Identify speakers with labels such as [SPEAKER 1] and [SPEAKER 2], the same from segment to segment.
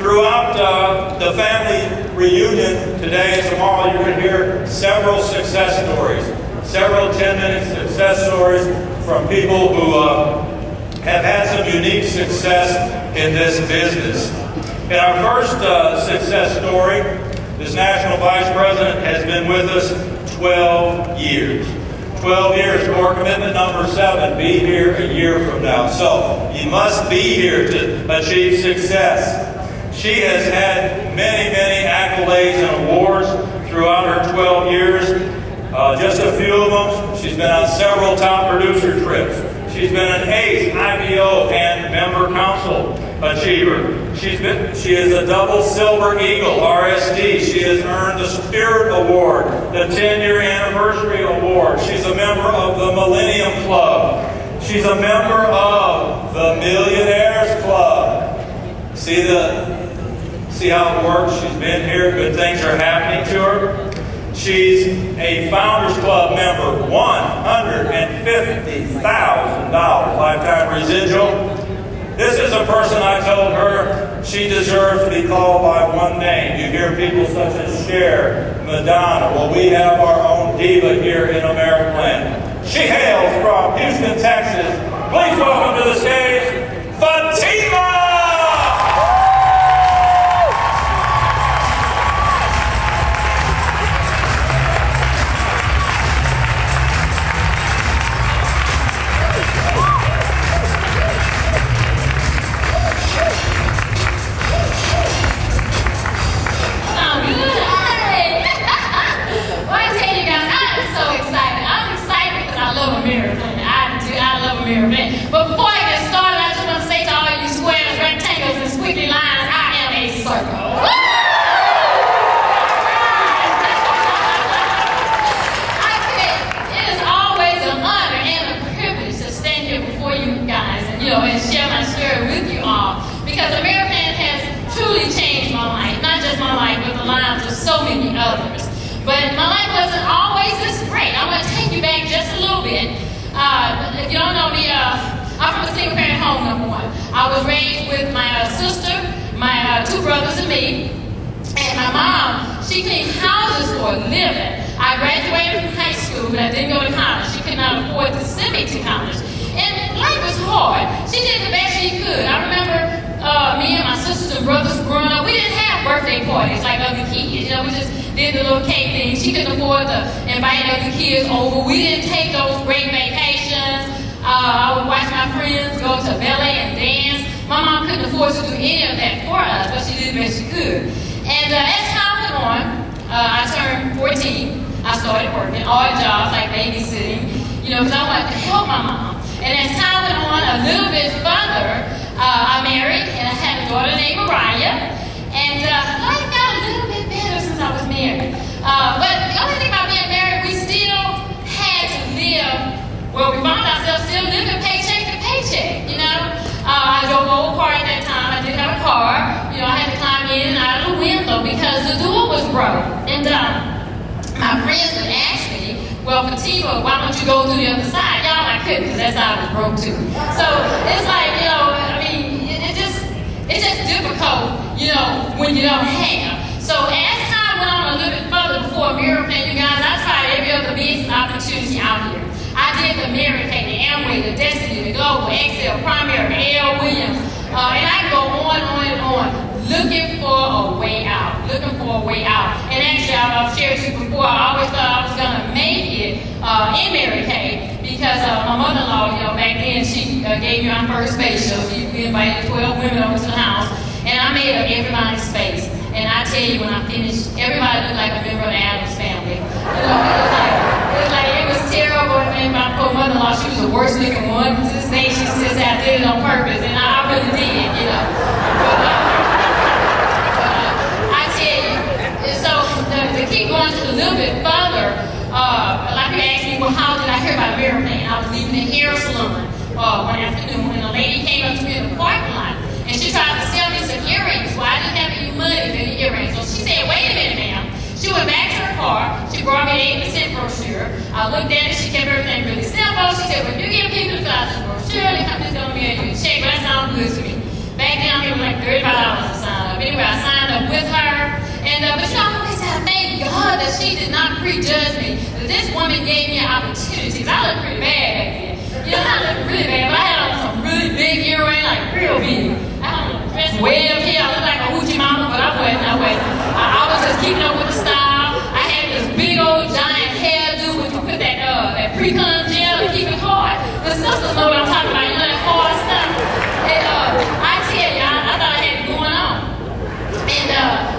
[SPEAKER 1] Throughout the family reunion today and tomorrow, you're going to hear several success stories, several 10-minute success stories from people who have had some unique success in this business. In our first success story, this National Vice President has been with us 12 years. 12 years, core commitment number 7, be here a year from now. So, you must be here to achieve success. She has had many, many accolades and awards throughout her 12 years. Just a few of them. She's been on several top producer trips. She's been an ACE, IBO, and member council achiever. She is a double Silver Eagle, RSD. She has earned the Spirit Award, the 10-year anniversary award. She's a member of the Millennium Club. She's a member of the Millionaires Club. See how it works? She's been here. Good things are happening to her. She's a Founders Club member, $150,000 lifetime residual. This is a person I told her she deserves to be called by one name. You hear people such as Cher, Madonna. Well, we have our own diva here in AmeriPlan. She hails from Houston, Texas. Please welcome to the stage, Fatima!
[SPEAKER 2] But before I get started, I just want to say to all you squares, rectangles, and squiggly lines, I am a circle. I said, it is always an honor and a privilege to stand here before you guys and share my story with you all. Because AmeriPlan has truly changed my life, not just my life, but the lives of so many others. But my life wasn't always this great. I'm going to take you back just a little bit. If you don't know me, I'm from a single-parent home, number one. I was raised with my sister, my 2 brothers, and me. And my mom, she cleaned houses for a living. I graduated from high school, but I didn't go to college. She could not afford to send me to college. And life was hard. She did the best she could. I remember me and my sisters and brothers growing up, we didn't have birthday parties like other kids. We just did the little cake thing. She couldn't afford to invite other kids over. We didn't take those great vacations. I would watch my friends go to ballet and dance. My mom couldn't afford to do any of that for us, but she did the best she could. And as time went on, I turned 14. I started working odd jobs like babysitting, because I wanted to help my mom. And as time went on a little bit further, I married and I had a daughter named Mariah. And life got a little bit better since I was married. But the only thing about being married, we still had to live. Well, we found ourselves still living paycheck to paycheck, I drove an old car at that time. I didn't have a car. I had to climb in and out of the window because the door was broke. And my friends would ask me, well, Fatima, why don't you go through the other side? Y'all, I couldn't because that side was broke too. So it's like, it's just difficult, when you don't have. So as time went on a little bit further before AmeriPlan, you guys, I tried every other business opportunity out here. I did the AmeriPlan, the Amway, the Destiny, the Global, Excel, Primary, L. Williams, and I go on and on, looking for a way out. And actually, I've shared with you before, I always thought I was going to make it in Mary Kay because my mother-in-law, back then, she gave me my first space show. She invited 12 women over to the house, and I made up everybody's space. And I tell you, when I finished, everybody looked like a member of the Addams family. It was terrible. And my poor mother-in-law, she was the worst looking one. To this day, she says I did it on purpose, and I really did, I tell you, so to keep going just a little bit further, a lot of people ask me, well, how did I hear about AmeriPlan? I was leaving the hair salon one afternoon when a lady came up to me in the parking lot, and she tried to sell me some earrings. Well, I didn't have any money for the earrings, so she said, wait a minute, ma'am. She went back to her car. She brought me an 8% brochure. I looked at it. She kept everything really simple. She said, when you give people the brochure, the company's going to mail you a check. But that sounds good to me. Back then, I'm But this woman gave me an opportunity. I looked pretty bad back then. You know, I looked really bad, but I had on some really big earrings, like real big. I had on a dress way up here. I looked like a hoochie mama, but I wasn't. I was just keeping up with the style. I had this big old giant hairdo, which you put that pre-con gel to keep it hard. The sisters know what I'm talking about. You know that hard stuff. And I tell you, I thought I had it going on. And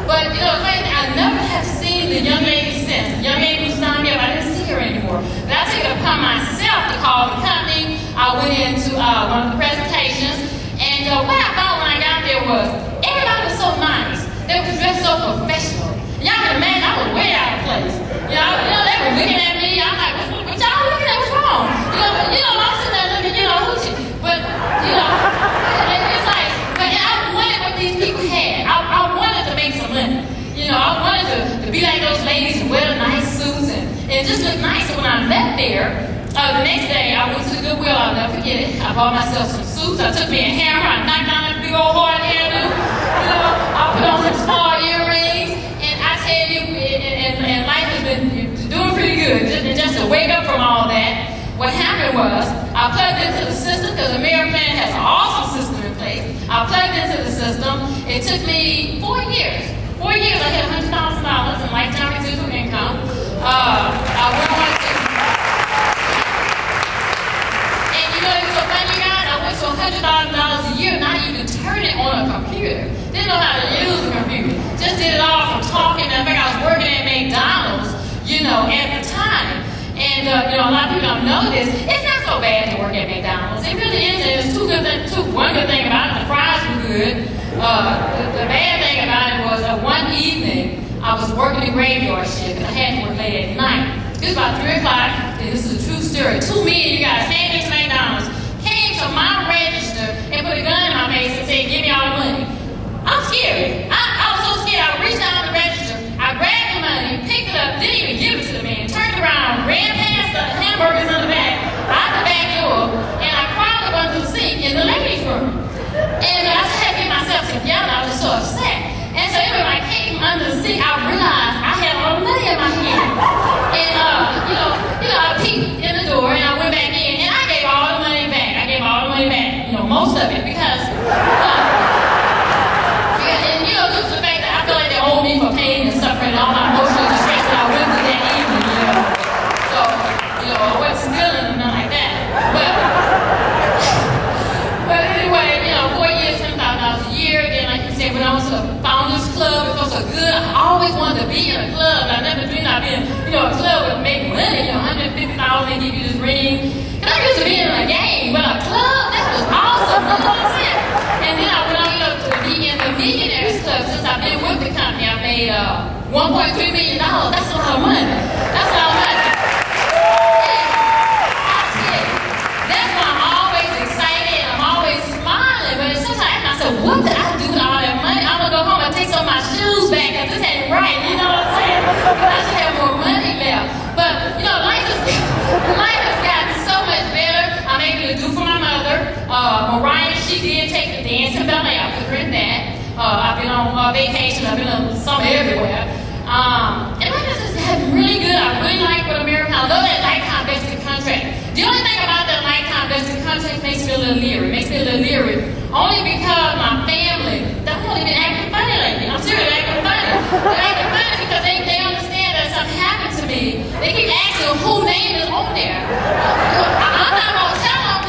[SPEAKER 2] but you know, I never have seen the young lady since. The young lady who signed me up, I didn't see her anymore. But I took it upon myself to call the company. I went into one of the presentations, and what I found when I got there was everybody was so nice. They were dressed so professional. Y'all can imagine I was way out of place. You know, they were looking at me. I'm like, what y'all looking at? What's wrong? I'm sitting there looking, hoochie. But it's like, but I wanted what these people had. I wanted to make some money. I wanted to be like those ladies and wear the nice suits and just look nice. So when I left there, the next day I went to the Goodwill. I'll never forget it. I bought myself some suits. I took me a hammer. I knocked down that big old hard hairdo. I put on some small earrings. And I tell you, and life has been doing pretty good. Just to wake up from all that, what happened was I plugged into the system because AmeriPlan has an awesome system in place. I plugged into the system. It took me 4 years. 4 years, I had $100,000 in lifetime residual income. I went on to, and it was so funny, guys. I went to $100,000 a year, not even turn it on a computer. Didn't know how to use a computer. Just did it all from talking. I think I was working at McDonald's, at the time. And a lot of people don't know this. It's not so bad to work at McDonald's. It really isn't. There's one good thing about it. The fries were good. The bad thing about it was one evening I was working the graveyard shift because I had to work late at night. It was about 3 o'clock, and this is a true story. 2 men, you guys, came into McDonald's, came to my register and put a gun in my face and said, "Give me all the money." I'm scared. I was so scared. I reached down the register, I grabbed the money, picked it up, didn't even give it to the man, turned around, ran past the hamburgers in the back, out the back door, and I crawled up under the sink in the ladies' room. And I had to get myself together. I was so upset. And so anyway, when I came under the sink, I realized I had all the money in my hand. And I peeked in the door and I went back in and I gave all the money back. Most of it because due to the fact that I feel like they owe me for pain and suffering and all my emotional distress that I went through that evening, So, I wasn't stealing or nothing like that. But anyway, 4 years, $10,000 a year. Then, like you said, when I was a Founders Club, it felt so good. I always wanted to be in a club. I never dreamed I'd be in, a club would make money. $150,000, they give you this ring. And I used to be in a game, but a club, that was awesome. You know what I'm saying? And then I went on, to be in the Millionaires Club. Since I've been with the company, I made $1.3 million. That's a lot of money. That's a lot of money. What did I do with all that money? I'm gonna go home and take some of my shoes back because this ain't right. You know what I'm saying? Because I should have more money left. But life has gotten so much better. I'm able to do for my mother. Mariah, she did take the dance in ballet. I put her in that. I've been on vacation. I've been on some everywhere. And life has just been really good. I really like what AmeriPlan. I love that lifetime vested contract. The only thing about that lifetime vested contract makes me a little leery. Only because my family, they've only been acting funny lately. I'm serious, they're acting funny. They're acting funny because they understand that something happened to me. They keep asking whose name is on there. I'm not going to tell them,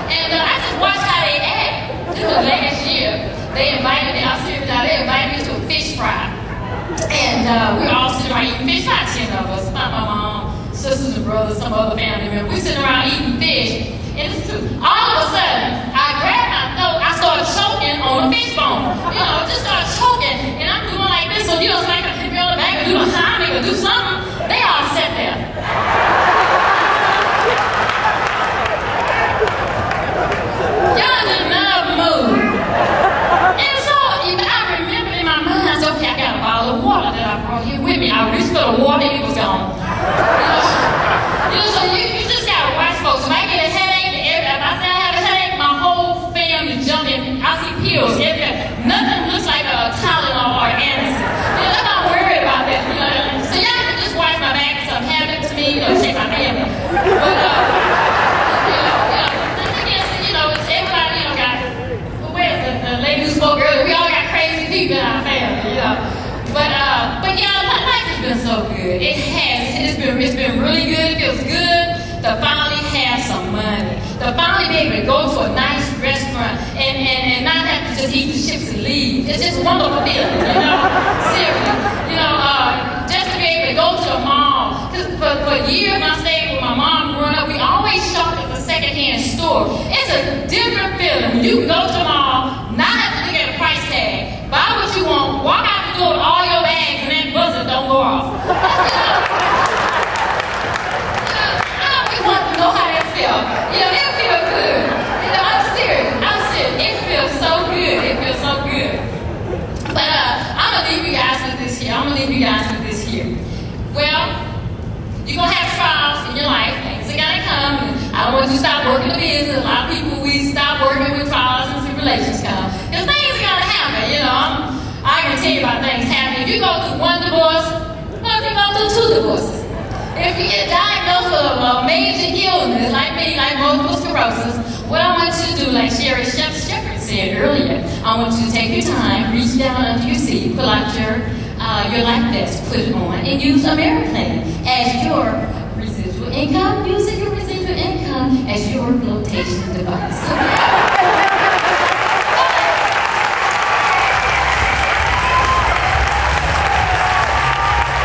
[SPEAKER 2] and I just watch how they act. This was last year. They invited me, I'm serious now, they invited me to a fish fry. And we were all sitting around eating fish, not 10 of us, not my mom, sisters and brothers, some other family members. We sitting around eating fish. And it's true. All of a sudden, I grabbed my throat, I started choking on a fish bone. Just started choking. And I'm doing like this, so somebody can hit me on the back or do a homie or do something. They all sat there. Y'all did not move. And so, I remember in my mind, I said, okay, I got a bottle of water that I brought here with me. I reached for the water and it was gone. So you just got to watch folks. If I get a headache, if I say I have a headache, my whole family jumping. I see pills. Nothing looks like a Tylenol or Anacin. I'm not worried about that. So y'all can just watch my back. Something happened to me. good. It has. It's been really good. It feels good to finally have some money. To finally be able to go to a nice restaurant and not have to just eat the chips and leave. It's just a wonderful feeling, you know? Seriously. You know, just to be able to go to a mall. Because for years when I stayed with my mom growing up, we always shopped at the secondhand store. It's a different feeling when you can go to a mall, not have to look at a price tag, buy what you want, walk out the door with all your bags, and that buzzer don't go off. Know how that feels. You know, it feels good. You know, I'm serious. It feels so good. It feels so good. But I'm gonna leave you guys with this here. Well, you're gonna have trials in your life. Things are gonna come. And I don't want you to stop working the business. A lot of people, we stop working when trials and tribulations come. Because things are gonna happen. You know, I can tell you about things happening. If you go through one divorce, what if you go through two divorces? If you get diagnosed with a major illness, like me, like multiple sclerosis, what I want you to do, like Sherry Shepherd said earlier, I want you to take your time, reach down under your seat, pull out your life vest, put it on, and use AmeriPlan as your residual income. Use your residual income as your flotation device.